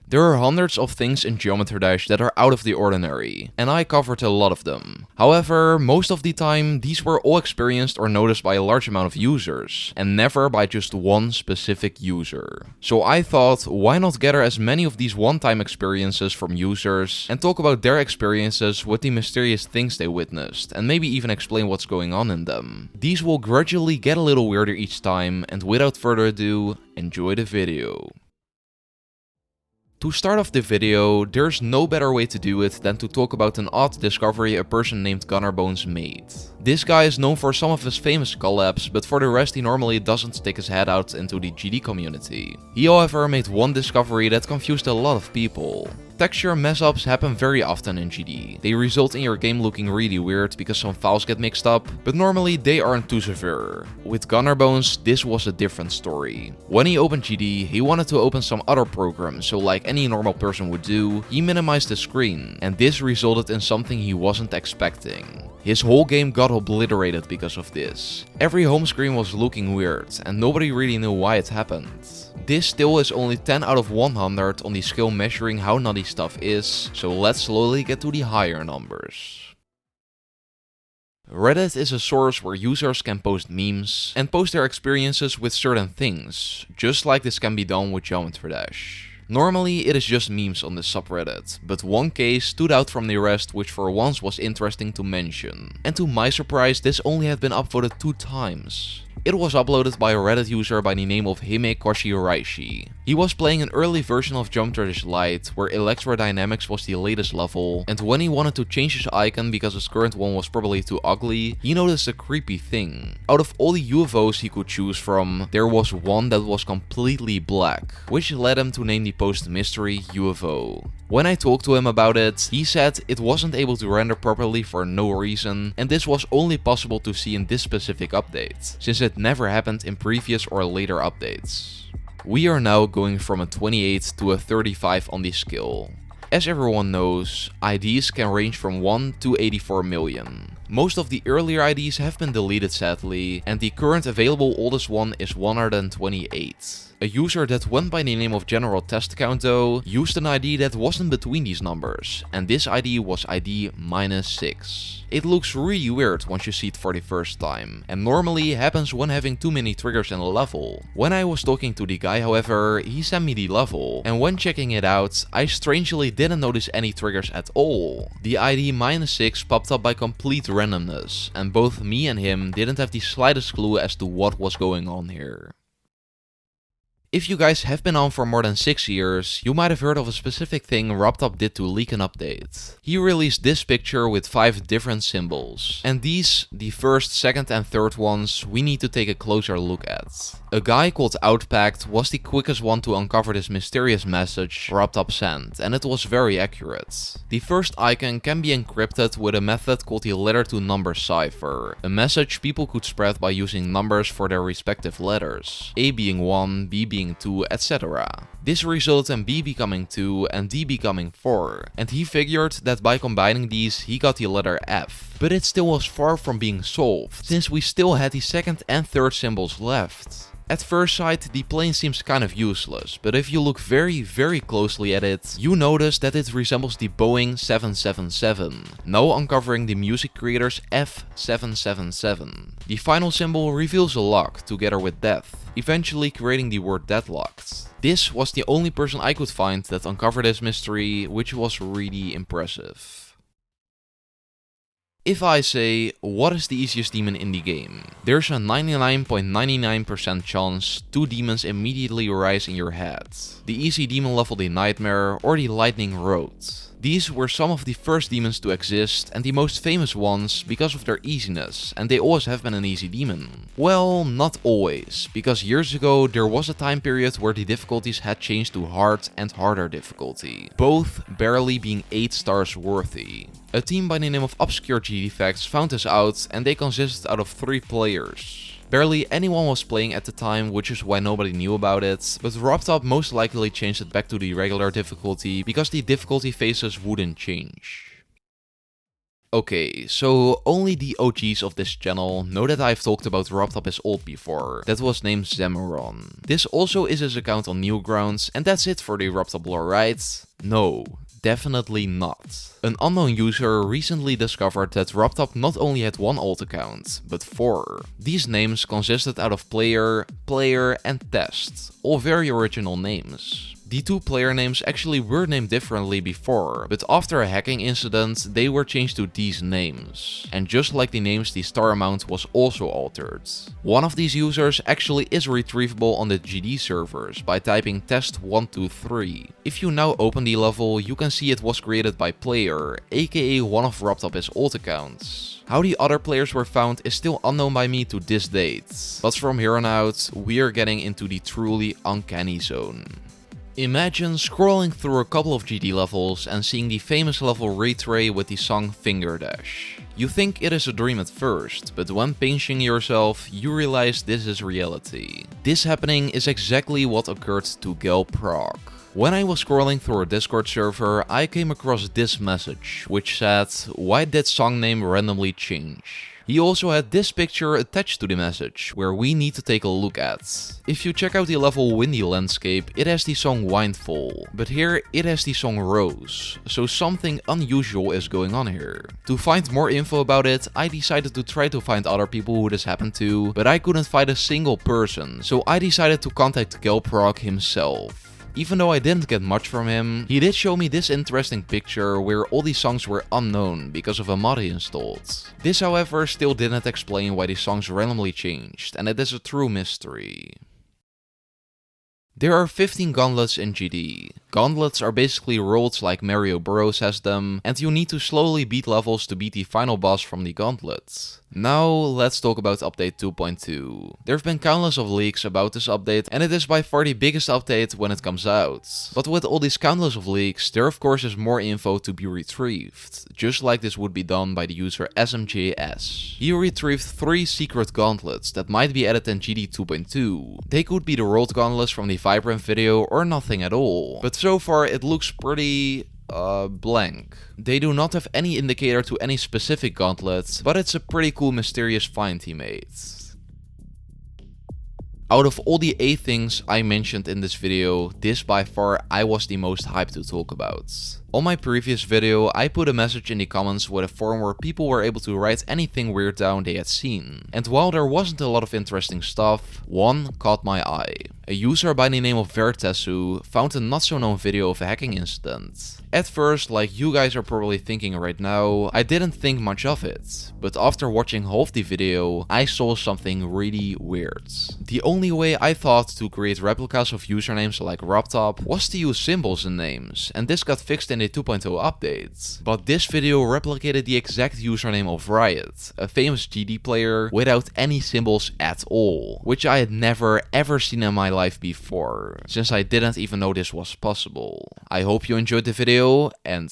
There are hundreds of things in Geometry Dash that are out of the ordinary, and I covered a lot of them. However, most of the time, these were all experienced or noticed by a large amount of users, and never by just one specific user. So I thought, why not gather as many of these one-time experiences from users, and talk about their experiences with the mysterious things they witnessed, and maybe even explain what's going on in them. These will gradually get a little weirder each time, and without further ado, enjoy the video. To start off the video, there's no better way to do it than to talk about an odd discovery a person named Gunnerbones made. This guy is known for some of his famous collabs, but for the rest he normally doesn't stick his head out into the GD community. He however made one discovery that confused a lot of people. Texture mess-ups happen very often in GD. They result in your game looking really weird because some files get mixed up, but normally they aren't too severe. With Gunnerbones, this was a different story. When he opened GD, he wanted to open some other programs, so like any normal person would do, he minimized the screen, and this resulted in something he wasn't expecting. His whole game got obliterated because of this. Every home screen was looking weird, and nobody really knew why it happened. This still is only 10 out of 100 on the scale measuring how nutty stuff is, so let's slowly get to the higher numbers. Reddit is a source where users can post memes and post their experiences with certain things, just like this can be done with Geometry Dash. Normally it is just memes on this subreddit, but one case stood out from the rest which for once was interesting to mention. And to my surprise, this only had been upvoted 2 times. It was uploaded by a Reddit user by the name of Himekoshi Raishi. He was playing an early version of Geometry Dash Lite, where electrodynamics was the latest level, and when he wanted to change his icon because his current one was probably too ugly, he noticed a creepy thing. Out of all the UFOs he could choose from, there was one that was completely black, which led him to name the post Mystery UFO. When I talked to him about it, he said it wasn't able to render properly for no reason, and this was only possible to see in this specific update, since it never happened in previous or later updates. We are now going from a 28 to a 35 on the scale. As everyone knows, IDs can range from 1 to 84 million. Most of the earlier IDs have been deleted sadly, and the current available oldest one is 128. A user that went by the name of General Test Count though, used an ID that wasn't between these numbers, and this ID was ID -6. It looks really weird once you see it for the first time, and normally happens when having too many triggers in a level. When I was talking to the guy however, he sent me the level, and when checking it out, I strangely didn't notice any triggers at all. The ID -6 popped up by complete randomness, and both me and him didn't have the slightest clue as to what was going on here. If you guys have been on for more than 6 years, you might have heard of a specific thing Robtop did to leak an update. He released this picture with 5 different symbols, and these, the first, second and third ones, we need to take a closer look at. A guy called Outpacked was the quickest one to uncover this mysterious message Robtop sent, and it was very accurate. The first icon can be encrypted with a method called the letter to number cipher, a message people could spread by using numbers for their respective letters, A being 1, B being 2, etc. This resulted in B becoming 2 and D becoming 4, and he figured that by combining these he got the letter F. But it still was far from being solved, since we still had the second and third symbols left. At first sight, the plane seems kind of useless, but if you look very closely at it, you notice that it resembles the Boeing 777, now uncovering the music creator's F777. The final symbol reveals a lock together with death, eventually creating the word deadlocked. This was the only person I could find that uncovered this mystery, which was really impressive. If I say, what is the easiest demon in the game? There's a 99.99% chance 2 demons immediately arise in your head. The easy demon level the Nightmare or the Lightning Road. These were some of the first demons to exist and the most famous ones because of their easiness, and they always have been an easy demon. Well, not always, because years ago there was a time period where the difficulties had changed to hard and harder difficulty, both barely being 8 stars worthy. A team by the name of Obscure GD Facts found this out, and they consisted out of 3 players. Barely anyone was playing at the time, which is why nobody knew about it, but Robtop most likely changed it back to the regular difficulty because the difficulty phases wouldn't change. Okay, so only the OGs of this channel know that I've talked about Robtop is old before. That was named Zamoron. This also is his account on Newgrounds, and that's it for the Robtop lore, right? No. Definitely not. An unknown user recently discovered that Robtop not only had one alt account, but 4. These names consisted out of player, and test, all very original names. The 2 player names actually were named differently before, but after a hacking incident they were changed to these names. And just like the names, the star amount was also altered. One of these users actually is retrievable on the GD servers by typing test123. If you now open the level, you can see it was created by player, aka one of Robtop's old accounts. How the other players were found is still unknown by me to this date. But from here on out, we are getting into the truly uncanny zone. Imagine scrolling through a couple of GD levels and seeing the famous level retray with the song Finger Dash. You think it is a dream at first, but when pinching yourself, you realize this is reality. This happening is exactly what occurred to Gelprog. When I was scrolling through a Discord server, I came across this message, which said, "Why did song name randomly change?" He also had this picture attached to the message, where we need to take a look at. If you check out the level Windy Landscape, it has the song Windfall, but here it has the song Rose, so something unusual is going on here. To find more info about it, I decided to try to find other people who this happened to, but I couldn't find a single person, so I decided to contact Gelprog himself. Even though I didn't get much from him, he did show me this interesting picture where all these songs were unknown because of a mod he installed. This, however, still didn't explain why these songs randomly changed, and it is a true mystery. There are 15 gauntlets in GD. Gauntlets are basically worlds like Mario Bros has them, and you need to slowly beat levels to beat the final boss from the gauntlets. Now let's talk about update 2.2. There have been countless of leaks about this update, and it is by far the biggest update when it comes out. But with all these countless of leaks, there of course is more info to be retrieved, just like this would be done by the user SMJS. He retrieved 3 secret gauntlets that might be added in GD 2.2. They could be the world gauntlets from the Vibrant video or nothing at all, but so far it looks pretty blank. They do not have any indicator to any specific gauntlet, but it's a pretty cool mysterious find he made. Out of all the 8 things I mentioned in this video, this by far I was the most hyped to talk about. On my previous video, I put a message in the comments with a forum where people were able to write anything weird down they had seen. And while there wasn't a lot of interesting stuff, one caught my eye. A user by the name of Vertesu found a not so known video of a hacking incident. At first, like you guys are probably thinking right now, I didn't think much of it. But after watching half the video, I saw something really weird. The only way I thought to create replicas of usernames like Robtop was to use symbols in names, and this got fixed in the 2.0 update. But this video replicated the exact username of Riot, a famous GD player, without any symbols at all, which I had never ever seen in my life before, since I didn't even know this was possible. I hope you enjoyed the video, and